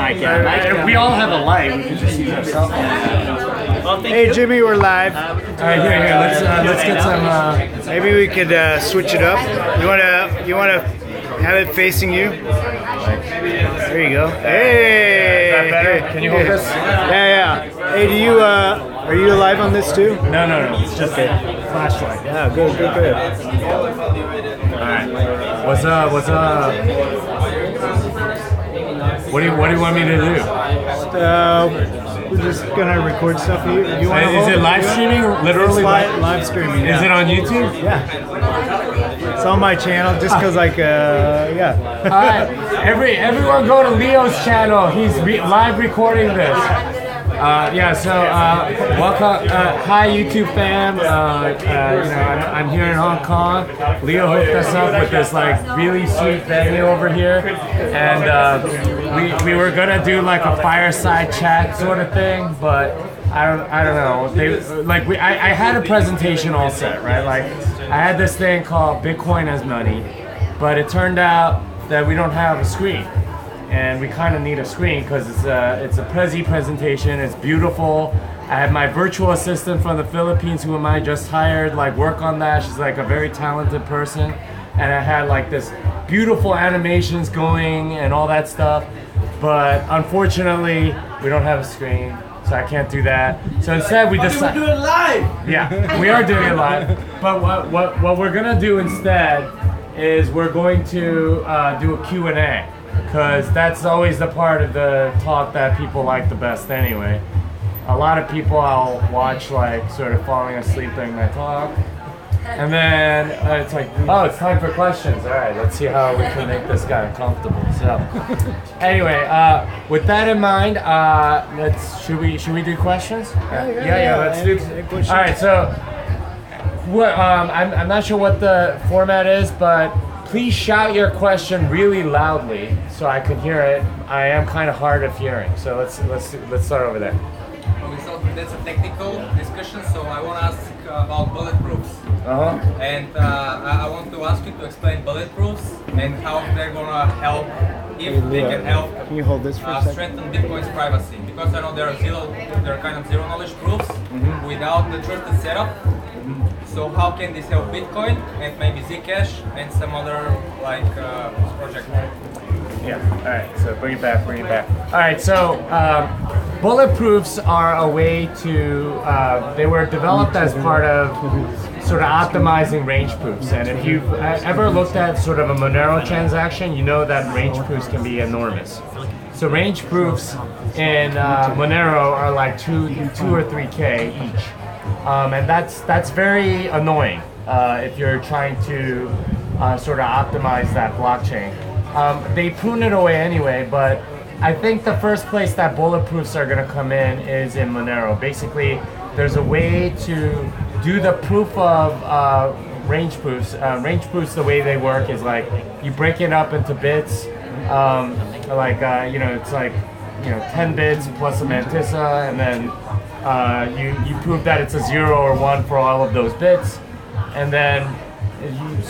mic, yeah. If we all have a light, we can just use our cell phone. Well, Hey Jimmy, we're live. All right, here. Let's get some. Maybe we could switch it up. You wanna have it facing you? There you go. Hey. Is that better? Can you hold this? Yeah. Hey, are you live on this too? No. It's just a flashlight. Yeah, good. All right. What's up? What do you want me to do? We're just gonna record stuff. You Is it live streaming? Literally live streaming. Yeah. Is it on YouTube? Yeah. It's on my channel just because yeah. All right. Everyone go to Leo's channel. He's live recording this. Welcome. Hi, YouTube fam. I'm here in Hong Kong. Leo hooked us up with this really sweet venue over here, and we were gonna do a fireside chat sort of thing, but I don't know. I had a presentation all set, right? I had this thing called Bitcoin as Money, but it turned out that we don't have a screen. And we kind of need a screen because it's a Prezi presentation. It's beautiful. I had my virtual assistant from the Philippines who I just hired work on that. She's a very talented person, and I had this beautiful animations going and all that stuff. But unfortunately, we don't have a screen, so I can't do that. So instead, we decided do it live. Yeah, we are doing it live. But what we're gonna do instead is we're going to do a Q&A. Because that's always the part of the talk that people like the best anyway. A lot of people I'll watch sort of falling asleep during my talk. And then it's oh, it's time for questions. All right, let's see how we can make this guy comfortable. So anyway, with that in mind, should we do questions? Yeah, let's do questions. All right, so I'm not sure what the format is, but please shout your question really loudly so I can hear it. I am kind of hard of hearing, so let's start over there. Okay, so that's a technical discussion. So I want to ask about bulletproofs. And I want to ask you to explain bulletproofs and how they're gonna help, if they can help. Can you hold this for a second? Strengthen Bitcoin's privacy, because I know there are kind of zero knowledge proofs without the trusted setup. So how can this help Bitcoin and maybe Zcash and some other project? Yeah. All right. So bring it back. All right. So bulletproofs are a way to. They were developed as part of sort of optimizing range proofs. And if you've ever looked at sort of a Monero transaction, you know that range proofs can be enormous. So range proofs in Monero are 2 or 3K each. And that's very annoying if you're trying to sort of optimize that blockchain. They prune it away anyway, but I think the first place that bulletproofs are going to come in is in Monero. Basically, there's a way to do the proof of range proofs. Range proofs, the way they work is you break it up into bits. It's 10 bits plus a mantissa, and then you prove that it's a 0 or 1 for all of those bits, and then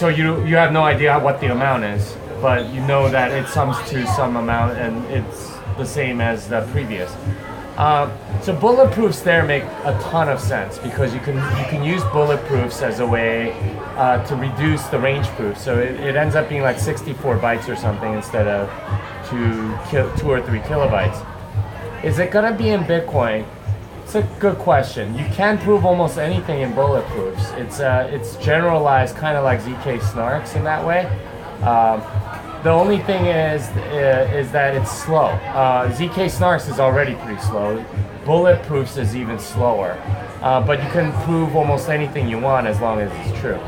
you have no idea what the amount is, but you know that it sums to some amount and it's the same as the previous. So bulletproofs there make a ton of sense because you can use bulletproofs as a way to reduce the range proof. So it ends up being 64 bytes or something instead of 2 or 3 kilobytes. Is it gonna be in Bitcoin? It's a good question. You can prove almost anything in bulletproofs. It's generalized kind of like ZK snarks in that way. The only thing is that it's slow. ZK snarks is already pretty slow. Bulletproofs is even slower. But you can prove almost anything you want as long as it's true.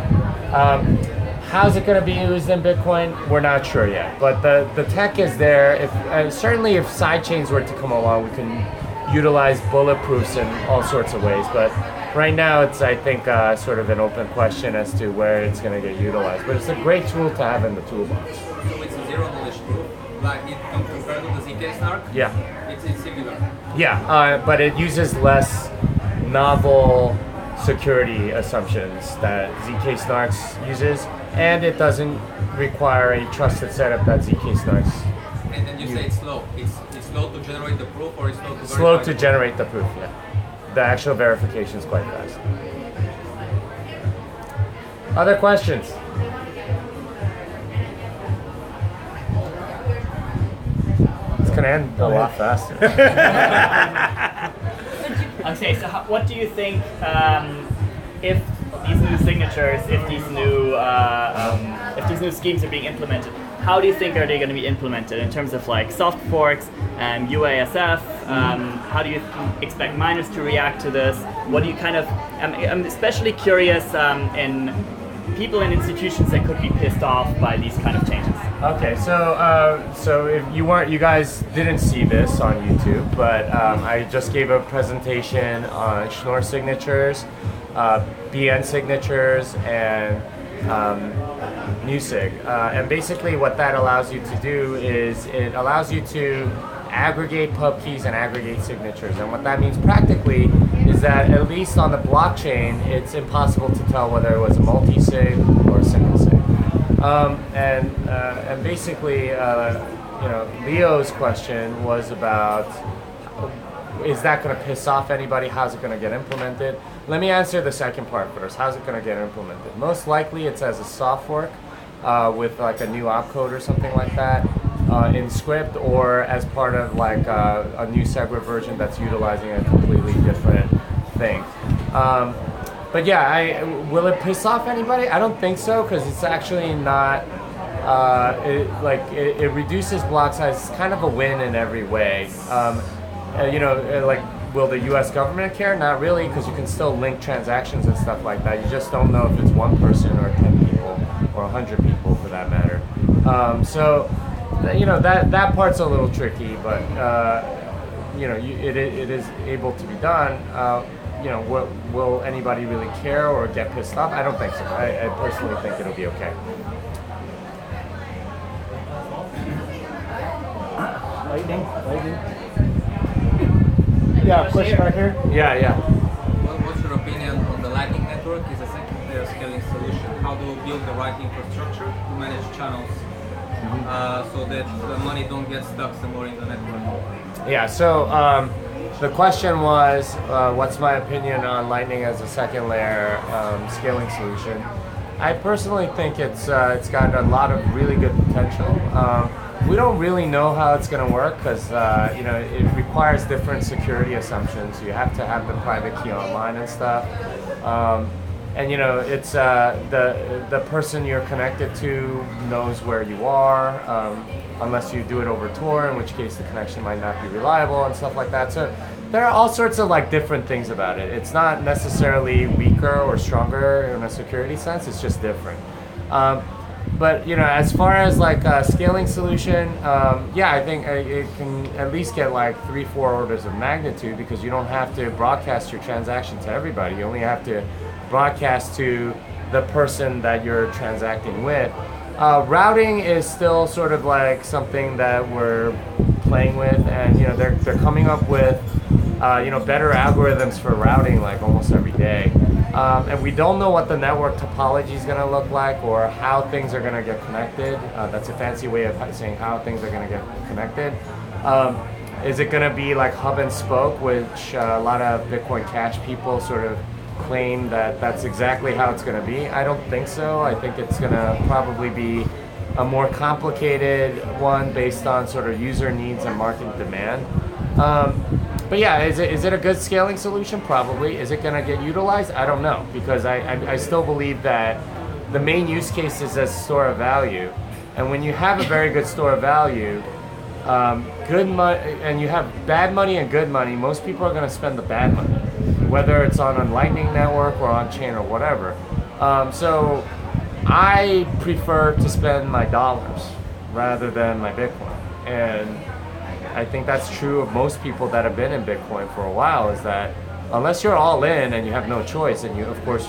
How's it going to be used in Bitcoin? We're not sure yet. But the tech is there. Certainly if sidechains were to come along, we can utilize bulletproofs in all sorts of ways, but right now it's, I think, sort of an open question as to where it's going to get utilized. But it's a great tool to have in the toolbox. So it's a zero knowledge proof, compared to the ZK snark? Yeah. It's similar. Yeah, but it uses less novel security assumptions that ZK snarks uses, and it doesn't require a trusted setup that ZK snarks. And then you say it's slow. It's slow to generate the proof, or it's slow to Slow verify to the generate the proof, yeah. The actual verification is quite fast. Other questions? It's gonna end a lot faster. Okay, so what do you think if these new signatures, if these new schemes are being implemented? How do you think are they going to be implemented in terms of like soft forks and UASF? How do you expect miners to react to this? What do you kind of? I'm especially curious in people and institutions that could be pissed off by these kind of changes. Okay, so if you guys didn't see this on YouTube, but I just gave a presentation on Schnorr signatures, BN signatures, and NewSig. And basically what that allows you to do is it allows you to aggregate pub keys and aggregate signatures. And what that means practically is that at least on the blockchain, it's impossible to tell whether it was a multi-sig or a single sig. And basically, Leo's question was about, is that going to piss off anybody? How's it going to get implemented? Let me answer the second part first. How's it going to get implemented? Most likely it's as a soft fork with like a new opcode or something like that in script, or as part of like a new Segwit version that's utilizing a completely different thing. But yeah, will it piss off anybody? I don't think so, because it's actually not, it reduces block size. It's kind of a win in every way. Will the US government care? Not really, because you can still link transactions and stuff like that. You just don't know if it's one person or 10 people or 100 people for that matter. That part's a little tricky, but it is able to be done. Will anybody really care or get pissed off? I don't think so. I personally think it'll be okay. Lightning. Yeah, question right here. Yeah. Well, what's your opinion on the Lightning Network as a second-layer scaling solution? How do we build the right infrastructure to manage channels so that the money don't get stuck somewhere in the network? Yeah, so the question was, what's my opinion on Lightning as a second layer scaling solution? I personally think it's got a lot of really good potential. We don't really know how it's going to work because it requires different security assumptions. You have to have the private key online and stuff, it's the person you're connected to knows where you are, unless you do it over Tor, in which case the connection might not be reliable and stuff like that. So there are all sorts of like different things about it. It's not necessarily weaker or stronger in a security sense. It's just different. But as far as like a scaling solution, I think it can at least get like 3-4 orders of magnitude, because you don't have to broadcast your transaction to everybody. You only have to broadcast to the person that you're transacting with. Routing is still sort of like something that we're playing with, and they're coming up with better algorithms for routing like almost every day. And we don't know what the network topology is going to look like or how things are going to get connected. That's a fancy way of saying how things are going to get connected. Is it going to be like hub and spoke, which a lot of Bitcoin Cash people sort of claim that that's exactly how it's going to be? I don't think so. I think it's going to probably be a more complicated one based on sort of user needs and market demand. But yeah, is it a good scaling solution? Probably. Is it going to get utilized? I don't know, because I still believe that the main use case is as store of value. And when you have a very good store of value, good money, and you have bad money and good money, most people are going to spend the bad money, whether it's on a Lightning network or on chain or whatever. So I prefer to spend my dollars rather than my Bitcoin. And I think that's true of most people that have been in Bitcoin for a while, is that unless you're all in and you have no choice, and of course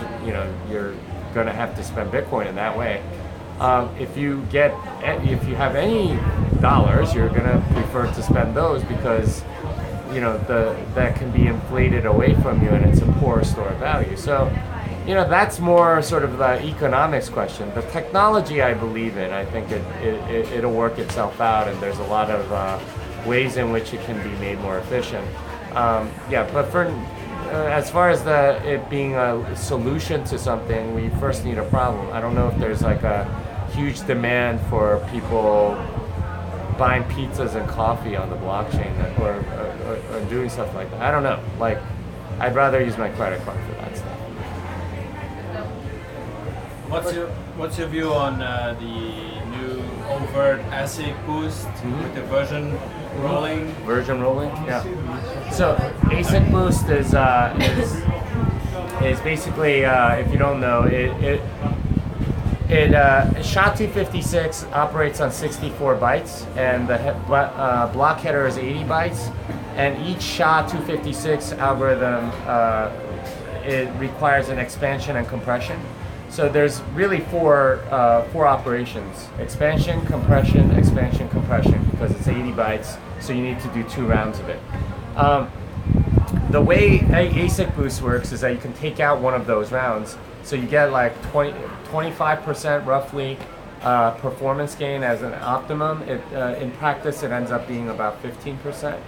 you're going to have to spend Bitcoin in that way. If you have any dollars, you're going to prefer to spend those, because that can be inflated away from you, and it's a poor store of value. So that's more sort of the economics question. The technology I believe in. I think it'll work itself out, and there's a lot of ways in which it can be made more efficient. Yeah, but for as far as it being a solution to something, we first need a problem. I don't know if there's like a huge demand for people buying pizzas and coffee on the blockchain or doing stuff like that. I don't know. Like, I'd rather use my credit card for that stuff. What's your view on the new overt ASIC boost with the version rolling? Version rolling, yeah. So ASIC boost is basically, if you don't know, SHA-256 operates on 64 bytes, and the block header is 80 bytes, and each SHA-256 algorithm it requires an expansion and compression. So there's really four operations: expansion, compression, because it's 80 bytes, so you need to do 2 rounds of it. The way ASIC boost works is that you can take out one of those rounds, so you get like 25% roughly performance gain as an optimum. In practice, it ends up being about 15%.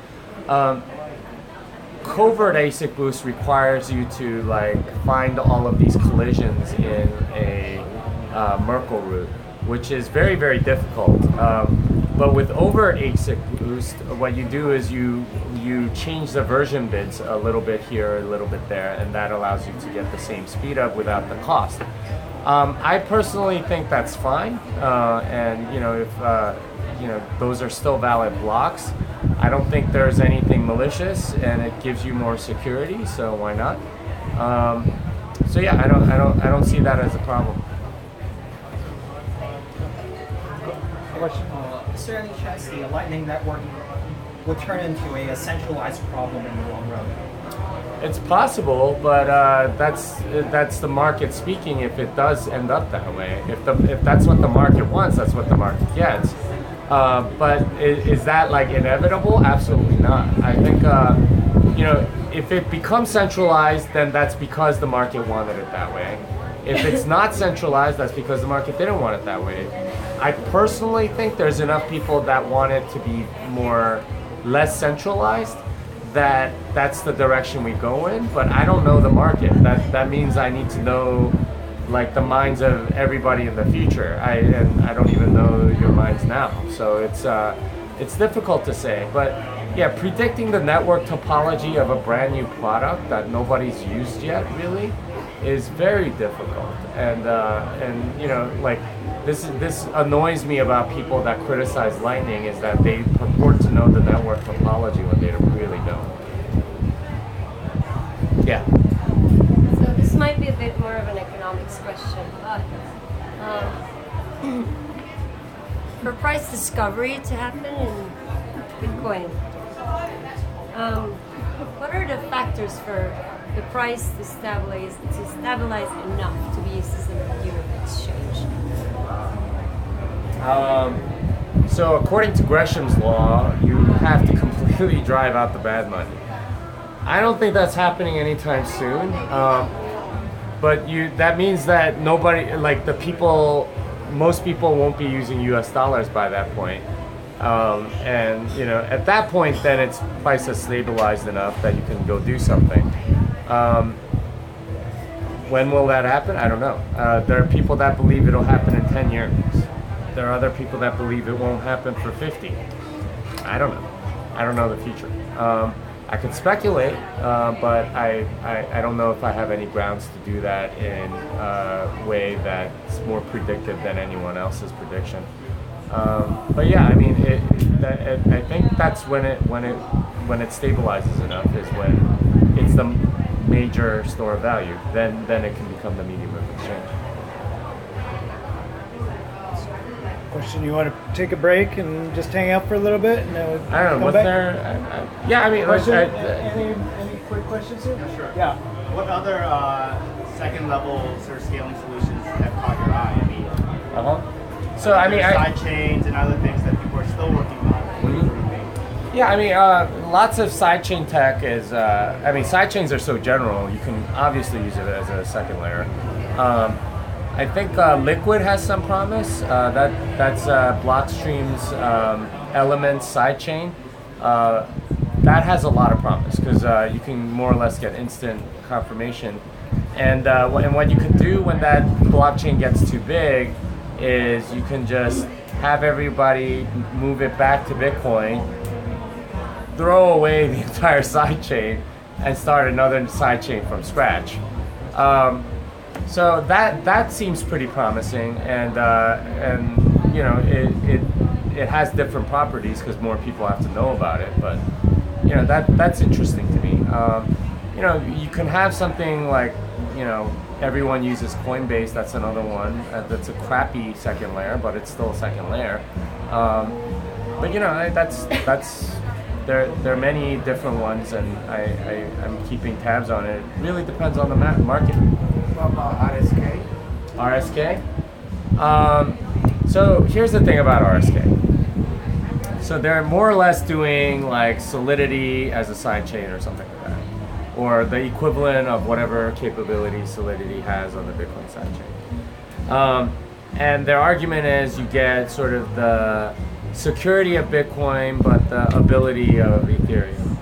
Covert ASIC boost requires you to like find all of these collisions in a Merkle root, which is very, very difficult. But with overt ASIC boost, what you do is you change the version bits a little bit here, a little bit there, and that allows you to get the same speed up without the cost. I personally think that's fine, and if those are still valid blocks. I don't think there's anything malicious, and it gives you more security, so why not? So yeah, I don't see that as a problem. Is there any chance the Lightning Network will turn into a centralized problem in the long run? It's possible, but that's the market speaking. If it does end up that way, if that's what the market wants, that's what the market gets. But is that like inevitable? Absolutely not. I think if it becomes centralized, then that's because the market wanted it that way. If it's not centralized, that's because the market didn't want it that way. I personally think there's enough people that want it to be less centralized, that's the direction we go in, but I don't know the market. That means I need to know like the minds of everybody in the future. I don't even know your minds now, so it's difficult to say. But yeah, predicting the network topology of a brand new product that nobody's used yet really is very difficult. And like this annoys me about people that criticize Lightning, is that they purport to know the network topology when they really don't. Yeah. So this might be a bit more of an economics question, but for price discovery to happen in Bitcoin, what are the factors for the price to stabilize enough to be used as a unit of exchange? So according to Gresham's law, you have to completely drive out the bad money. I don't think that's happening anytime soon. But that means that nobody, like most people won't be using US dollars by that point. And at that point, then its price has stabilized enough that you can go do something. When will that happen? I don't know. There are people that believe it'll happen in 10 years. There are other people that believe it won't happen for 50. I don't know. I don't know the future. I could speculate, but I don't know if I have any grounds to do that in a way that's more predictive than anyone else's prediction. But yeah, I mean, I think that's when it stabilizes enough, is when it's the major store of value. Then it can become the medium of exchange. Question, you want to take a break and just hang out for a little bit? And then I don't know, was there? Yeah, I mean, any quick questions here? Sure. Yeah. What other second level sort of scaling solutions have caught your eye? I mean, So I mean, side chains and other things that people are still working on. What do you think? Yeah, I mean, lots of sidechain tech is. I mean, sidechains are so general. You can obviously use it as a second layer. I think Liquid has some promise. That's Blockstream's Elements sidechain. that has a lot of promise because you can more or less get instant confirmation. And what you can do when that blockchain gets too big is you can just have everybody move it back to Bitcoin, throw away the entire sidechain, and start another sidechain from scratch. So that seems pretty promising, and you know it has different properties because more people have to know about it. But you know that's interesting to me. You know, you can have something like, you know, everyone uses Coinbase. That's another one. That's a crappy second layer, but it's still a second layer. But you know, that's there are many different ones, and I'm keeping tabs on it. It really depends on the market. What about RSK? RSK? So here's the thing about RSK. So they're more or less doing like Solidity as a sidechain or something like that, or the equivalent of whatever capability Solidity has on the Bitcoin sidechain. And their argument is you get sort of the security of Bitcoin, but the ability of Ethereum.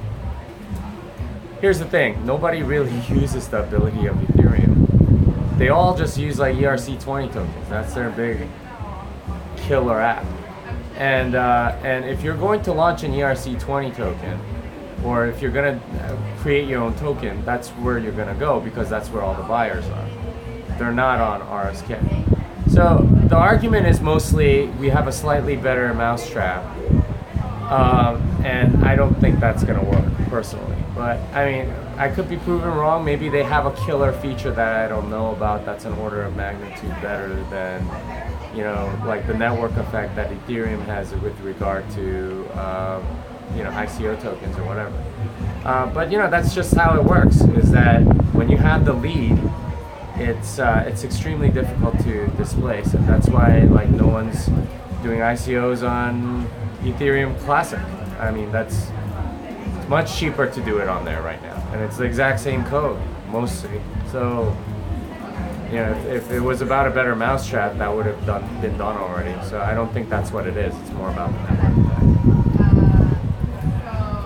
Here's the thing, nobody really uses the ability of Ethereum. They all just use like ERC20 tokens. That's their big killer app. And if you're going to launch an ERC20 token, or if you're gonna create your own token, that's where you're gonna go because that's where all the buyers are. They're not on RSK. So the argument is mostly we have a slightly better mousetrap, and I don't think that's gonna work personally. But I mean, I could be proven wrong. Maybe they have a killer feature that I don't know about that's an order of magnitude better than, you know, like the network effect that Ethereum has with regard to, you know, ICO tokens or whatever. But you know, that's just how it works. Is that when you have the lead, it's extremely difficult to displace, and that's why like no one's doing ICOs on Ethereum Classic. I mean, it's much cheaper to do it on there right now, and it's the exact same code mostly. So you know, if it was about a better mousetrap, that would have been done already. So I don't think that's what it is. It's more about the network.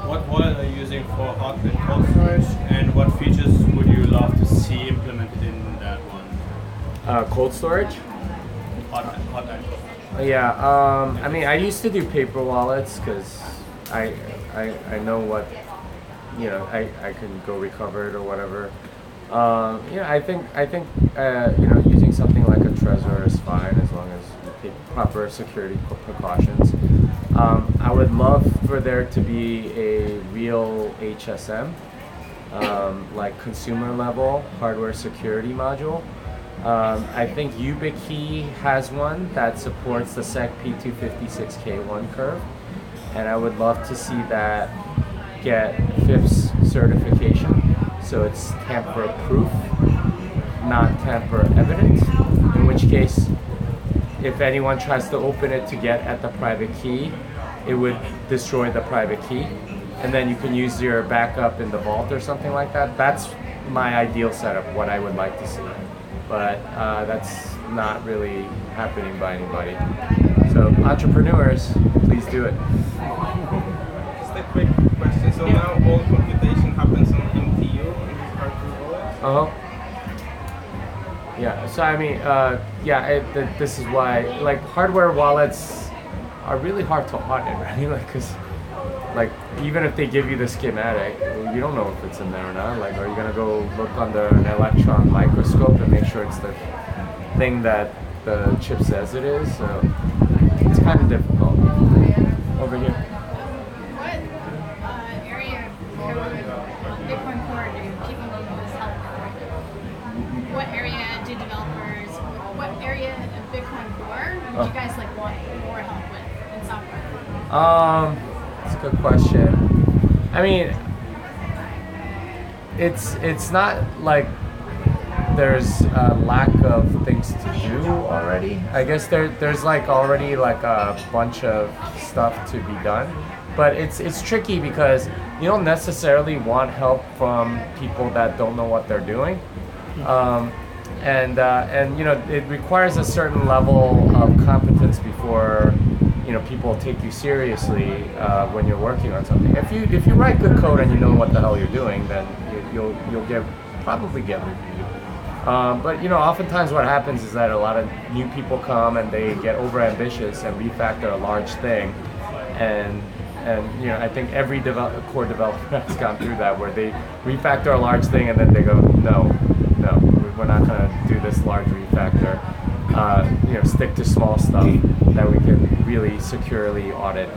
What wallet are you using for hot and cold storage, and what features would you love to see implemented in that one? Cold storage? Hot and cold. Yeah, I mean, I used to do paper wallets because I know what, you know, I can go recover it or whatever. Yeah, I think you know, using something like a Trezor is fine as long as you take proper security precautions. I would love for there to be a real HSM, like consumer level hardware security module. I think YubiKey has one that supports the SEC P256K1 curve, and I would love to see that get FIPS certification, so it's tamper-proof, not tamper-evident, in which case, if anyone tries to open it to get at the private key, it would destroy the private key, and then you can use your backup in the vault or something like that. That's my ideal setup, what I would like to see. But that's not really happening by anybody. So entrepreneurs, please do it. Just a quick question. So now all computation happens on MTU on these hardware wallets? Yeah, so I mean, this is why, like, hardware wallets are really hard to audit, right? Like, cause, like, even if they give you the schematic, you don't know if it's in there or not. Like, are you gonna go look under an electron microscope and make sure it's the thing that the chip says it is? So it's kind of difficult. Over here. What area of Bitcoin Core do people use help with? What area do developers, what area of Bitcoin Core do you guys like want more help with in software? That's a good question. I mean, it's not like there's a lack of things to do already. I guess there's like already like a bunch of stuff to be done, but it's tricky because you don't necessarily want help from people that don't know what they're doing, and you know, it requires a certain level of competence before, you people take you seriously when you're working on something. If you write good code and you know what the hell you're doing, then you'll probably get reviewed. But oftentimes what happens is that a lot of new people come and they get overambitious and refactor a large thing, and I think every core developer has gone through that, where they refactor a large thing and then they go, no, we're not going to do this large refactor. Stick to small stuff that we can really securely audit.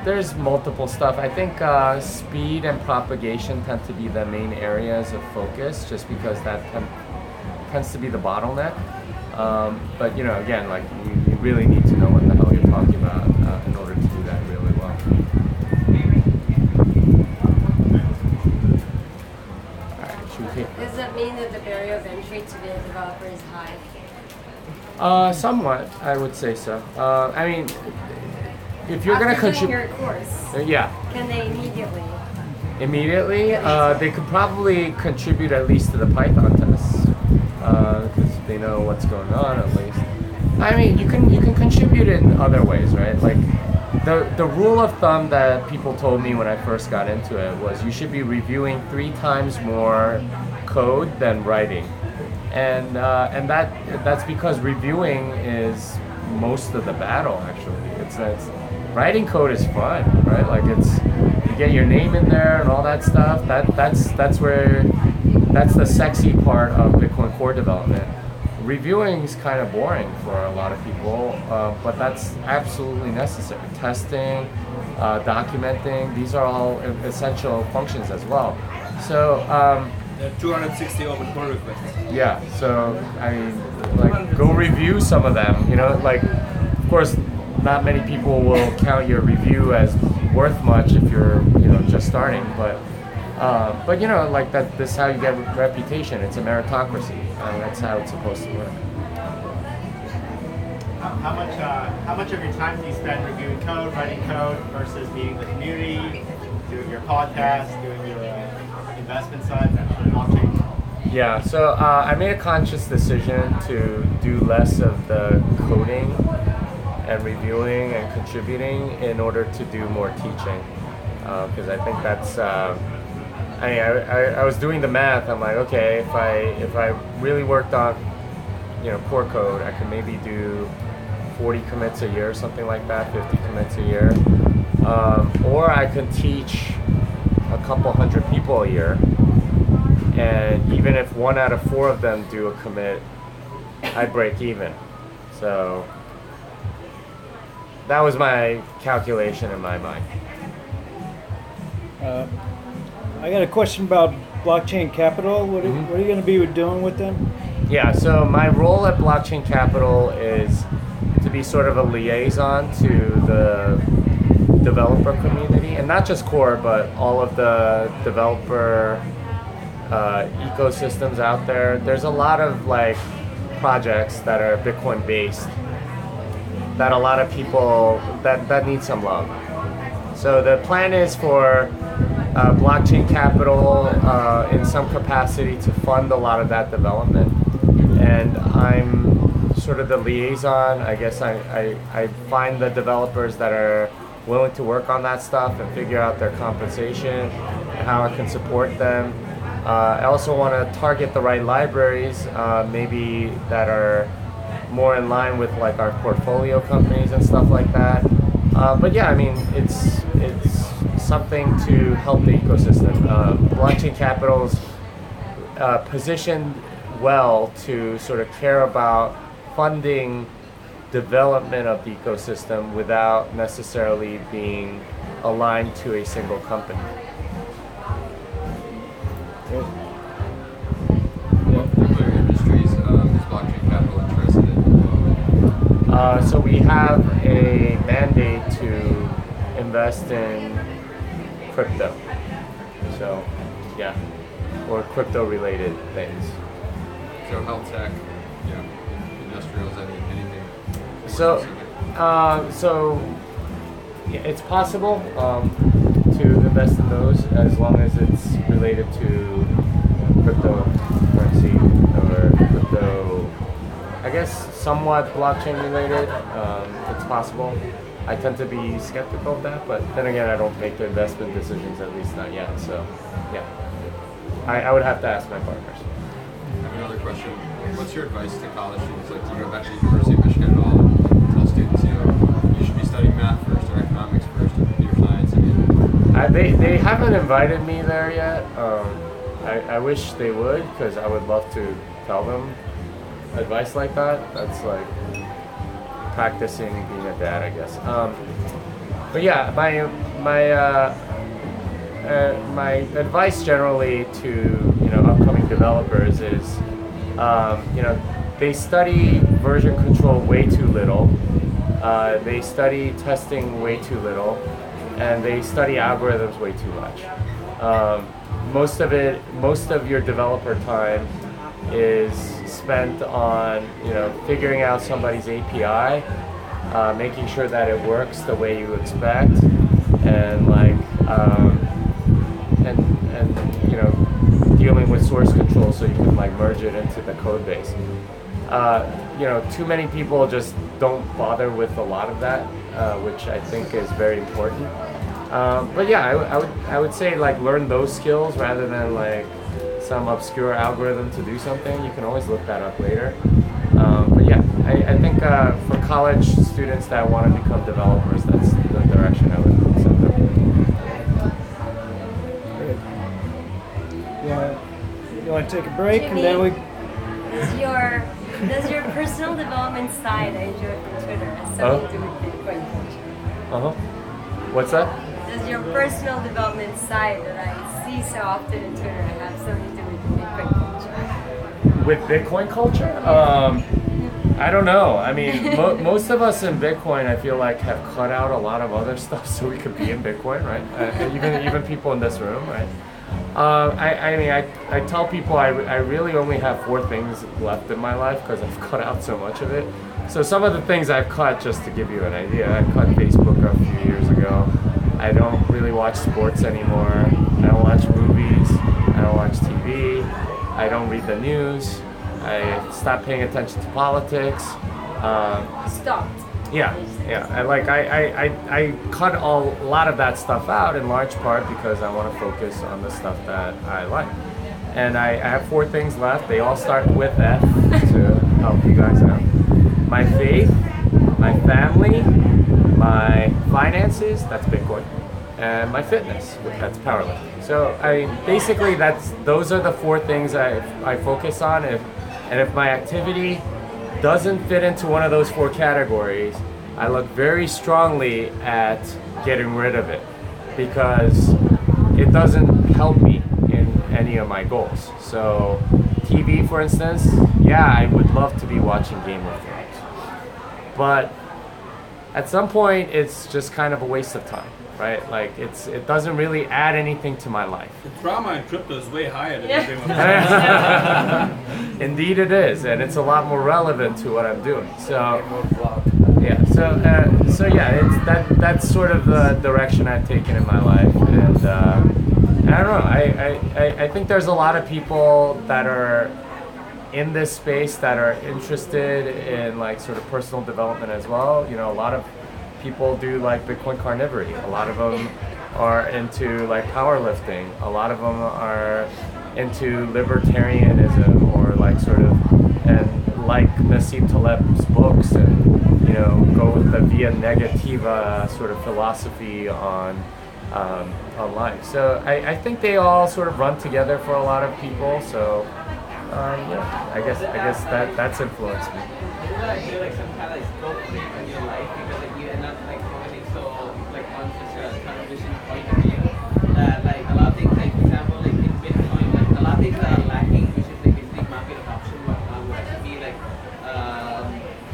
There's multiple stuff. I think speed and propagation tend to be the main areas of focus, just because that tends to be the bottleneck. But again, like you really need to know what the hell you're talking about in order to do that really well. All right, should we take? Does that mean that the barrier of entry to be a developer is high? Somewhat, I would say so. I mean, if you're going to contribute your course, yeah. Can they immediately? They could probably contribute at least to the Python tests, because they know what's going on at least. I mean, you can contribute in other ways, right? Like the rule of thumb that people told me when I first got into it was you should be reviewing 3 times more code than writing, and that's because reviewing is most of the battle. Actually, it's writing code is fun, right? Like you get your name in there and all that stuff. That's the sexy part of Bitcoin core development. Reviewing is kind of boring for a lot of people, but that's absolutely necessary. Testing, documenting, these are all essential functions as well. So there are 260 open pull requests. Yeah, so I mean, like, go review some of them. Of course, not many people will count your review as worth much if you're just starting, but this is how you get reputation. It's a meritocracy, and that's how it's supposed to work. How much of your time do you spend reviewing code, writing code, versus meeting the community, doing your podcast, doing your investment side, blockchain? Yeah, so I made a conscious decision to do less of the coding and reviewing and contributing in order to do more teaching, because I think that's. I was doing the math. I'm like, okay, if I really worked on core code, I could maybe do 40 commits a year, something like that, 50 commits a year, or I could teach a couple hundred people a year, and even if 1 out of 4 of them do a commit, I break even. So that was my calculation in my mind. I got a question about Blockchain Capital. What are you going to be doing with them? Yeah, so my role at Blockchain Capital is to be sort of a liaison to the developer community, and not just core, but all of the developer ecosystems out there. There's a lot of projects that are Bitcoin based that a lot of people that need some love. So the plan is for Blockchain Capital in some capacity to fund a lot of that development, and I'm sort of the liaison. I guess I find the developers that are willing to work on that stuff and figure out their compensation and how I can support them. I also want to target the right libraries, maybe that are more in line with our portfolio companies and stuff like that. But yeah, I mean, it's something to help the ecosystem. Blockchain Capital's positioned well to sort of care about funding development of the ecosystem without necessarily being aligned to a single company. What particular industries is Blockchain Capital interested in? So we have a mandate to invest in crypto. So, yeah, or crypto-related things. So health tech, industrials, anything. So yeah, it's possible to invest in those as long as it's related to cryptocurrency or crypto. I I guess somewhat blockchain related. It's possible. I tend to be skeptical of that, but then again, I don't make the investment decisions, at least not yet. So, yeah, I would have to ask my partners. I have another question. What's your advice to college students? Like, do you go back to the University of Michigan at all and tell students, you should be studying math first, or economics first, or computer science? They haven't invited me there yet. I wish they would, because I would love to tell them advice like that. That's like practicing being a dad, I guess. But yeah, my advice generally to upcoming developers is they study version control way too little. They study testing way too little, and they study algorithms way too much. Most of your developer time is spent on figuring out somebody's API, making sure that it works the way you expect, and dealing with source control so you can merge it into the code base. Too many people just don't bother with a lot of that, which I think is very important. But yeah, I would say learn those skills rather than some obscure algorithm to do something. You can always look that up later. But yeah, I think for college students that want to become developers, that's the direction I would send them. Yeah. You want to take a break Jimmy, and then we? Does your personal development side I enjoy from Twitter has something to do with Bitcoin culture? What's that? Does your personal development side that I see so often in Twitter have something to do with Bitcoin culture? With Bitcoin culture? I don't know. I mean, most of us in Bitcoin, I feel like, have cut out a lot of other stuff so we could be in Bitcoin, right? Even people in this room, right? I tell people I really only have 4 things left in my life because I've cut out so much of it. So some of the things I've cut, just to give you an idea, I cut Facebook a few years ago. I don't really watch sports anymore. I don't watch movies. I don't watch TV. I don't read the news. I stopped paying attention to politics. Stopped. Yeah. I cut a lot of that stuff out in large part because I want to focus on the stuff that I like. And I have 4 things left. They all start with F to help you guys out. My faith, my family, my finances, that's Bitcoin, and my fitness, that's powerlifting. So basically those are the 4 things I focus on. And if my activity doesn't fit into one of those 4 categories, I look very strongly at getting rid of it because it doesn't help me in any of my goals. So TV, for instance, yeah, I would love to be watching Game of Thrones, but at some point it's just kind of a waste of time, right? It doesn't really add anything to my life. The drama in crypto is way higher than Game of Thrones. Indeed it is, and it's a lot more relevant to what I'm doing. So yeah, so yeah, that's sort of the direction I've taken in my life, and I don't know. I think there's a lot of people that are in this space that are interested in sort of personal development as well. A lot of people do Bitcoin carnivory. A lot of them are into powerlifting. A lot of them are into libertarianism or Nassim Taleb's books and go with the via negativa sort of philosophy on life. So I think they all sort of run together for a lot of people. So yeah, I guess that's influenced me. Is there some kind of scope break in your life because you end up focusing so on such a kind of vision point of view that a lot of things for example in Bitcoin a lot of things that are lacking, which is basic market adoption, would actually be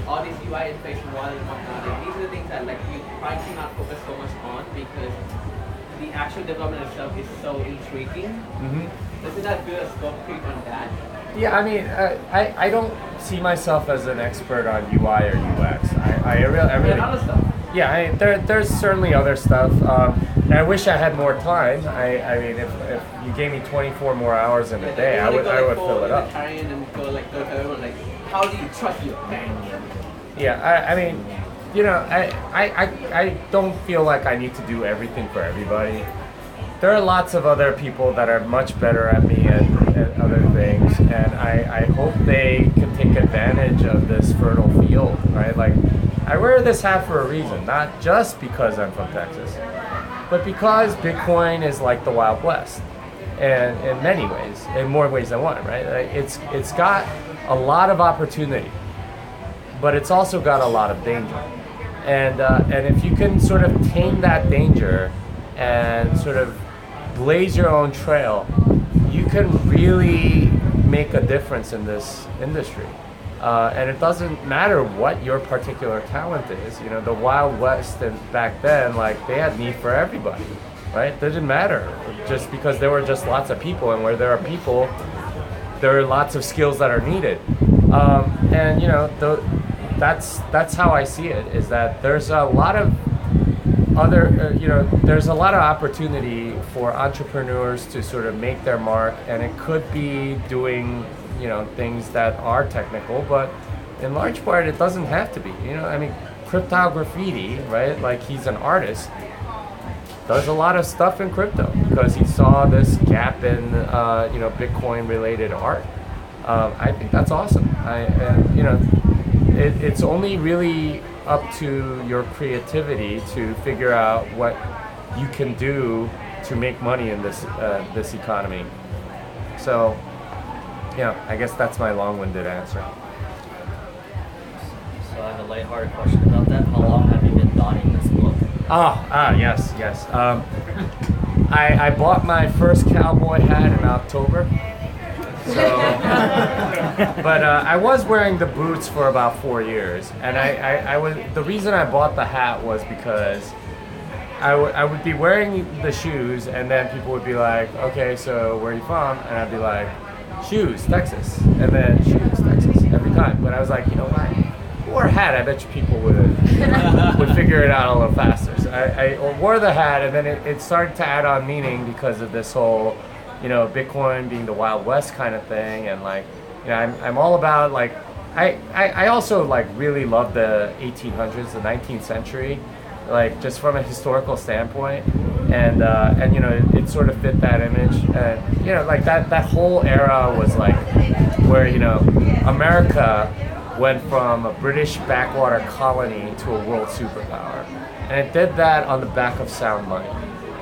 all these UI integration wallet and whatnot. These are the things that you probably not focus so much on because the actual development itself is so intriguing. Doesn't that build a scope creep on that? Yeah, I mean, I don't see myself as an expert on UI or UX. I really other stuff. Yeah, there's certainly other stuff. And I wish I had more time. I mean, if you gave me 24 more hours in a day, I would fill it up. And go to everyone how do you trust your bank? Yeah, I mean, I don't feel like I need to do everything for everybody. There are lots of other people that are much better at me at other things, and I hope they can take advantage of this fertile field, right? Like, I wear this hat for a reason, not just because I'm from Texas, but because Bitcoin is like the Wild West, and in many ways, in more ways than one, right? Like, it's got a lot of opportunity, but it's also got a lot of danger, and if you can sort of tame that danger and sort of blaze your own trail, you can really make a difference in this industry. And it doesn't matter what your particular talent is. You know, the Wild West and back then, like, they had need for everybody, right? It didn't matter just because there were just lots of people, and where there are people, there are lots of skills that are needed. And you know, that's how I see it. Is that there's a lot of there's a lot of opportunity for entrepreneurs to sort of make their mark, and it could be doing, things that are technical, but in large part it doesn't have to be. I mean, Crypto Graffiti, right? Like, he's an artist, does a lot of stuff in crypto because he saw this gap in, Bitcoin related art. I think that's awesome. It's only really up to your creativity to figure out what you can do to make money in this economy. So, I guess that's my long-winded answer. So I have a lighthearted question about that. How long have you been donning this book? Yes. I bought my first cowboy hat in October. So, but I was wearing the boots for about 4 years, and I was, the reason I bought the hat was because I would be wearing the shoes, and then people would be like, okay, so where are you from? And I'd be like, shoes, Texas, and then shoes, Texas, every time. But I was like, you know what? If I wore a hat, I bet you people would figure it out a little faster. So I wore the hat, and then it started to add on meaning because of this whole, Bitcoin being the Wild West kind of thing, and like, I'm all about, like, I also like really love the 1800s, the 19th century, like, just from a historical standpoint, and it sort of fit that image, and like that whole era was like where America went from a British backwater colony to a world superpower, and it did that on the back of sound money.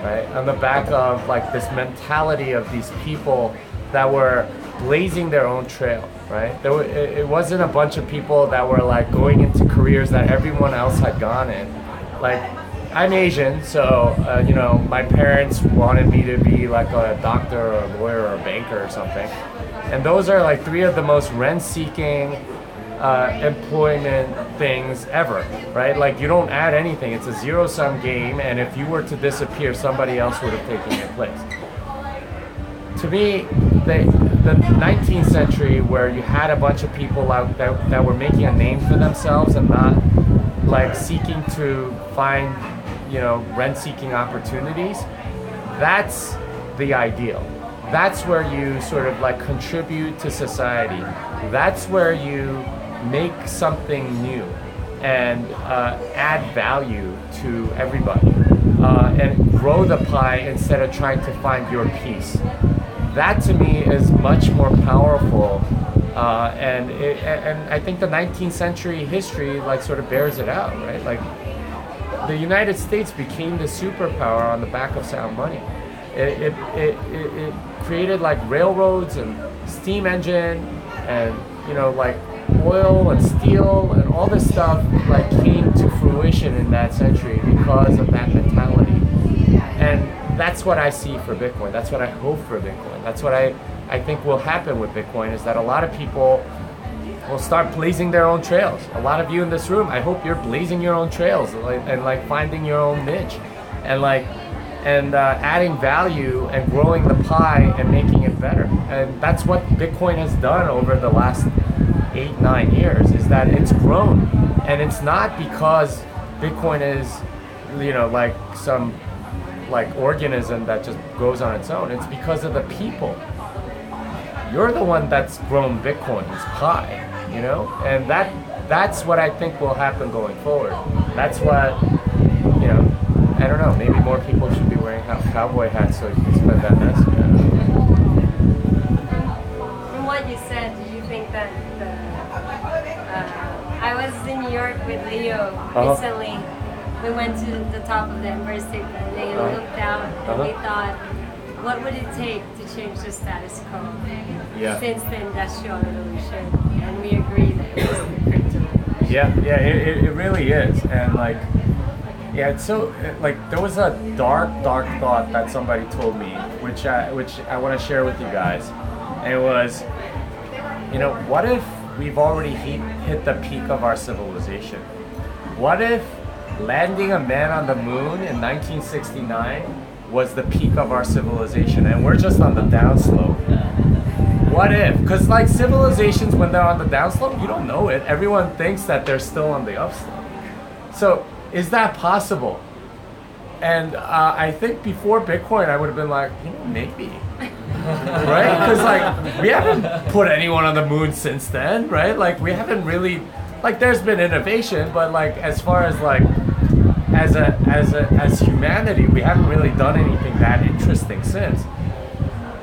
Right? On the back of like this mentality of these people that were blazing their own trail, right? It wasn't a bunch of people that were like going into careers that everyone else had gone in. Like, I'm Asian, so my parents wanted me to be like a doctor or a lawyer or a banker or something, and those are like three of the most rent-seeking employment things ever, right? Like, you don't add anything. It's a zero-sum game, and if you were to disappear, somebody else would have taken your place. To me, the 19th century, where you had a bunch of people out that were making a name for themselves and not like seeking to find, rent-seeking opportunities, that's the ideal. That's where you sort of like contribute to society. That's where you make something new and add value to everybody, and grow the pie instead of trying to find your piece. That to me is much more powerful, and I think the 19th century history like sort of bears it out, right? Like, the United States became the superpower on the back of sound money. It created like railroads and steam engine and like oil and steel and all this stuff like came to fruition in that century because of that mentality. And that's what I see for Bitcoin. That's what I hope for Bitcoin. That's what I think will happen with Bitcoin, is that a lot of people will start blazing their own trails. A lot of you in this room, I hope you're blazing your own trails and finding your own niche and adding value and growing the pie and making it better. And that's what Bitcoin has done over the last 8-9 years, is that it's grown. And it's not because Bitcoin is like some like organism that just grows on its own. It's because of the people. You're the one that's grown Bitcoin's pie. you know, and that's what I think will happen going forward. That's what, you know, I don't know, maybe more people should be wearing cowboy hats so you can spend that message. From what you said, do you think that I was in New York with Leo recently. We went to the top of the Empire State Building and looked out and we thought, what would it take to change the status quo since the Industrial Revolution? And we agreed that it was the crypto revolution. Yeah, it really is. And like, yeah, it's so, like, there was a dark thought that somebody told me, which I want to share with you guys. And it was, you know, what if we've already hit the peak of our civilization? What if landing a man on the moon in 1969 was the peak of our civilization and we're just on the downslope? What if? Because like civilizations, when they're on the downslope, you don't know it. Everyone thinks that they're still on the upslope. So is that possible? And I think before Bitcoin, I would have been like, you know, maybe. Right? Because like we haven't put anyone on the moon since then, right? Like we haven't really, like there's been innovation, but like as far as like as humanity, we haven't really done anything that interesting since.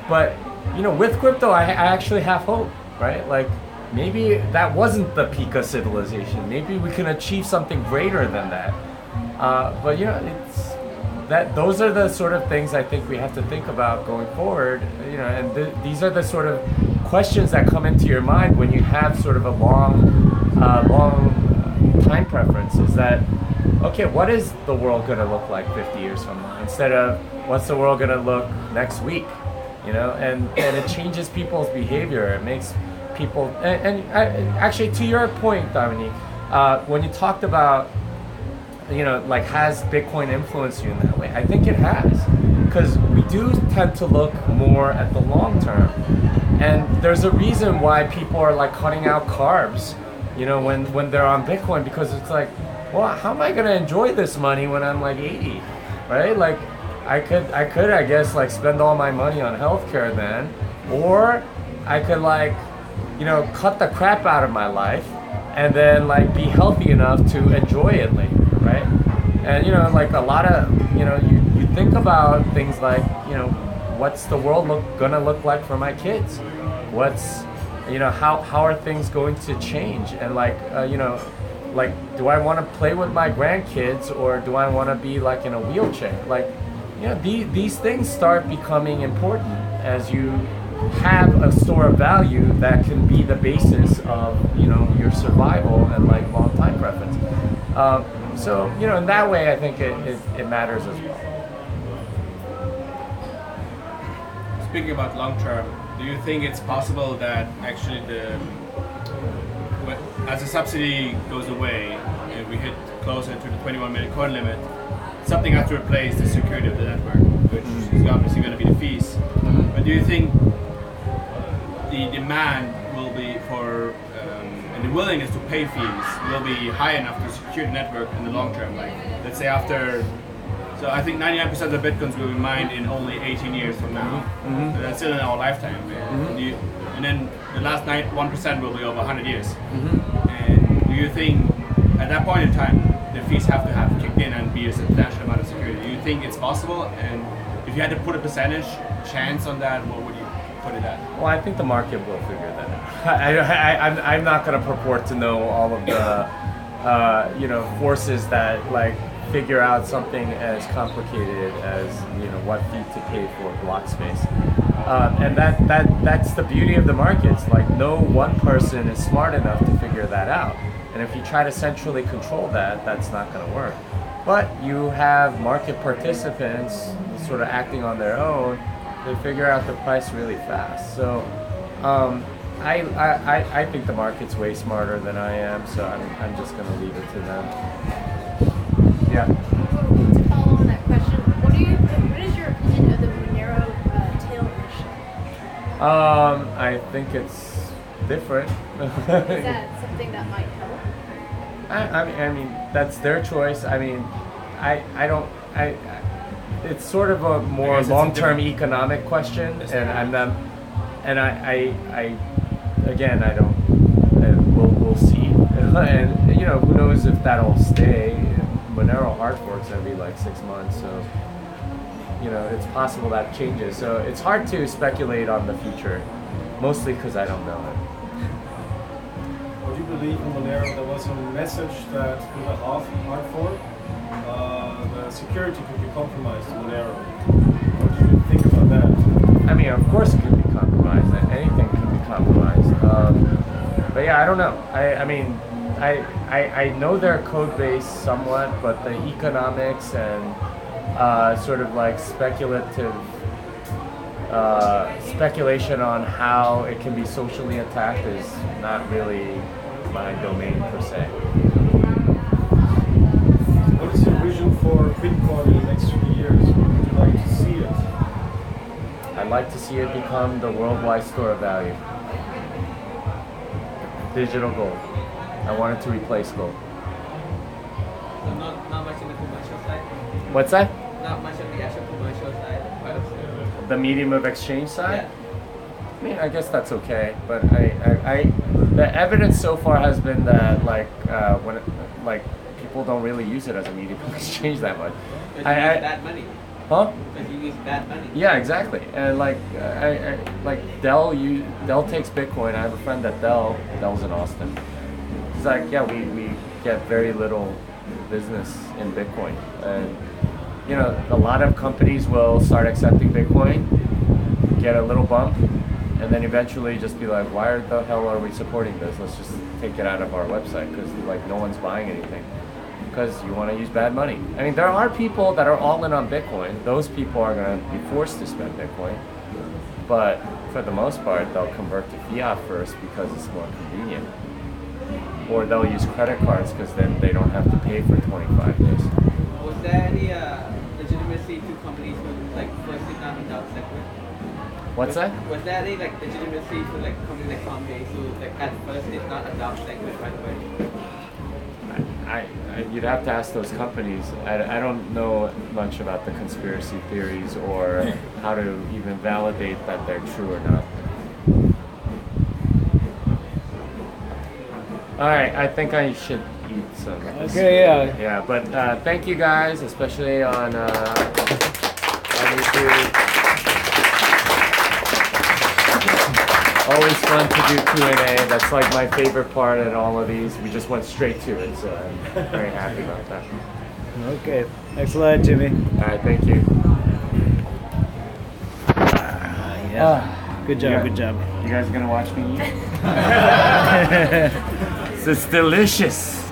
But you know, with crypto, I actually have hope, right? Like maybe that wasn't the peak of civilization. Maybe we can achieve something greater than that. But you know, it's that those are the sort of things I think we have to think about going forward. You know, and these are the sort of questions that come into your mind when you have sort of a long time preference. Is that okay? What is the world going to look like 50 years from now? Instead of what's the world going to look next week? You know, and it changes people's behavior. It makes people actually, to your point, Dominique, when you talked about, you know, like, has Bitcoin influenced you in that way? I think it has, because we do tend to look more at the long term, and there's a reason why people are like cutting out carbs, you know, when they're on Bitcoin, because it's like, well, how am I going to enjoy this money when I'm like 80, right? Like, I could, I guess, like spend all my money on healthcare then, or I could like, you know, cut the crap out of my life and then like be healthy enough to enjoy it later, right? And you know, like a lot of, you know, you think about things like, you know, what's the world gonna look like for my kids? What's, you know, how are things going to change? And like, you know, like, do I want to play with my grandkids or do I want to be like in a wheelchair? Like, you know, these things start becoming important as you have a store of value that can be the basis of, you know, your survival and like long time preference. So, you know, in that way, I think it matters as well. Speaking about long term, do you think it's possible that actually as the subsidy goes away and we hit closer to the 21 minute coin limit, something has to replace the security of the network, which is obviously going to be the fees. But do you think the demand will be for and the willingness to pay fees will be high enough to secure the network in the long term? Like, let's say after, so I think 99% of the bitcoins will be mined in only 18 years from now. So that's still in our lifetime. And then the last 1% will be over 100 years. And do you think at that point in time the fees have to have kicked in and be a substantial amount of security? Do you think it's possible? And if you had to put a percentage chance on that, what would you put it at? Well, I think the market will figure that out. I'm not going to purport to know all of the you know, forces that like figure out something as complicated as, you know, what fee to pay for block space. And that's the beauty of the markets. Like, no one person is smart enough to figure that out. And if you try to centrally control that, that's not going to work. But you have market participants sort of acting on their own. They figure out the price really fast. So I think the market's way smarter than I am. So I'm just going to leave it to them. Yeah. To follow on that question, what is your opinion of the Monero tail initiative? I think it's different. Is that something that might help? I mean, that's their choice. I mean, it's sort of a more long-term economic question, and I'm not, and I again, I don't, and you know, who knows if that'll stay. Monero hard fork's gonna be like 6 months, so you know, it's possible that changes. So it's hard to speculate on the future, mostly because I don't know it. Would you believe in Monero there was a message that with a hard fork, the security could be compromised in Monero? What do you think about that? I mean, of course it could be compromised. Anything could be compromised. But yeah, I don't know. I mean, I know their code base somewhat, but the economics and sort of like speculative speculation on how it can be socially attacked is not really my domain per se. What is your vision for Bitcoin in the next 3 years? Where would you like to see it? I'd like to see it become the worldwide store of value. Digital gold. I want it to replace gold. So not much in the commercial side? What's that? Not much on the actual commercial side. The medium of exchange side? Yeah. I mean, I guess that's okay, but the evidence so far has been that like people don't really use it as a medium of exchange that much. Because you use that money. Huh? Because you use that money. Yeah, exactly. And like Dell takes Bitcoin. I have a friend that Dell's in Austin. He's like, yeah, we get very little business in Bitcoin, and you know, a lot of companies will start accepting Bitcoin, get a little bump, and then eventually just be like, why the hell are we supporting this? Let's just take it out of our website, because like no one's buying anything, because you want to use bad money. I mean, there are people that are all in on Bitcoin. Those people are going to be forced to spend Bitcoin, but for the most part, they'll convert to fiat first because it's more convenient, or they'll use credit cards because then they don't have to pay for 25 days. Was there any legitimacy to companies who like first did not adopt SegWit? What's that? Was there any like legitimacy to like companies like Coinbase who like at first did not adopt SegWit right away? You'd have to ask those companies. I don't know much about the conspiracy theories or how to even validate that they're true or not. All right, I think I should eat some. Okay, yeah. Yeah, but thank you guys, especially on YouTube. Always fun to do Q&A. That's like my favorite part in all of these. We just went straight to it, so I'm very happy about that. Okay, thanks a lot, Jimmy. All right, thank you. Yeah. Good job, good job. You guys gonna watch me eat? This is delicious.